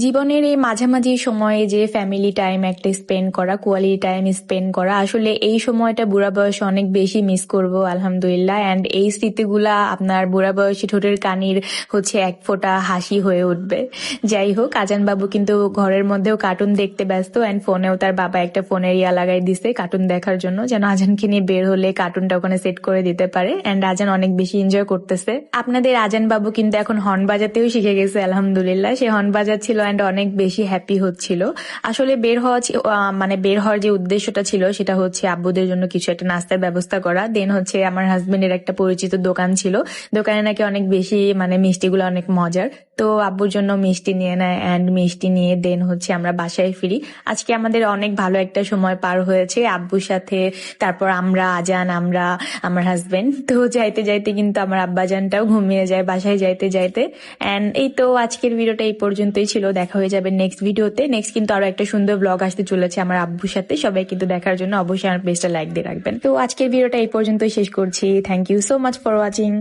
জীবনের এই মাঝামাঝি সময়ে যে ফ্যামিলি টাইম একটা স্পেন্ড করা, কোয়ালিটি টাইম স্পেন্ড করা, আসলে এই সময়টা বুড়া বয়সে অনেক বেশি মিস করব আলহামদুলিল্লাহ। অ্যান্ড এই স্মৃতিগুলা আপনার বুড়া বয়সী ঠোঁটের কানির এক ফোঁটা হাসি হয়ে উঠবে। যাই হোক, আজান বাবু কিন্তু ঘরের মধ্যেও কার্টুন দেখতে ব্যস্ত, অ্যান্ড ফোনেও তার বাবা একটা ফোনের লাগাই দিছে কার্টুন দেখার জন্য, যেন আজানকে নিয়ে বের হলে কার্টুনটা ওখানে সেট করে দিতে পারে। অ্যান্ড আজান অনেক বেশি এনজয় করতেছে। আপনাদের আজান বাবু কিন্তু এখন হর্ন বাজাতেও শিখে গেছে আলহামদুলিল্লাহ। সে হর্ন বাজাচ্ছিল অ্যান্ড অনেক বেশি হ্যাপি হচ্ছিল। আসলে বের হওয়ার যে উদ্দেশ্যটা ছিল সেটা হচ্ছে আব্বুদের জন্য কিছু একটা নাস্তার ব্যবস্থা করা। দেন আমার হাজবেন্ডের একটা পরিচিত দোকান ছিল, দোকানে নাকি অনেক বেশি মিষ্টিগুলো অনেক মজার। তো আব্বুর জন্য মিষ্টি নিয়ে নেয়, অ্যান্ড মিষ্টি নিয়ে দেন আমরা বাসায় ফিরি। আজকে আমাদের অনেক ভালো একটা সময় পার হয়েছে আব্বুর সাথে। তারপর আমরা আমার হাজবেন্ড তো যাইতে যাইতে কিন্তু আমার আব্বাজানটাও ঘুমিয়ে যায় বাসায় যাইতে যাইতে। অ্যান্ড এই তো আজকের ভিডিওটা এই পর্যন্তই ছিল। দেখা হয়ে যাবে নেক্সট ভিডিওতে। নেক্সট কিন্তু আরো একটা সুন্দর ব্লগ আসতে চলেছে আমার আব্বুর সাথে। সবাই কিন্তু দেখার জন্য অবশ্যই আমার পেজটা লাইক দিয়ে রাখবেন। তো আজকের ভিডিওটা এই পর্যন্তই শেষ করছি। Thank you so much for watching.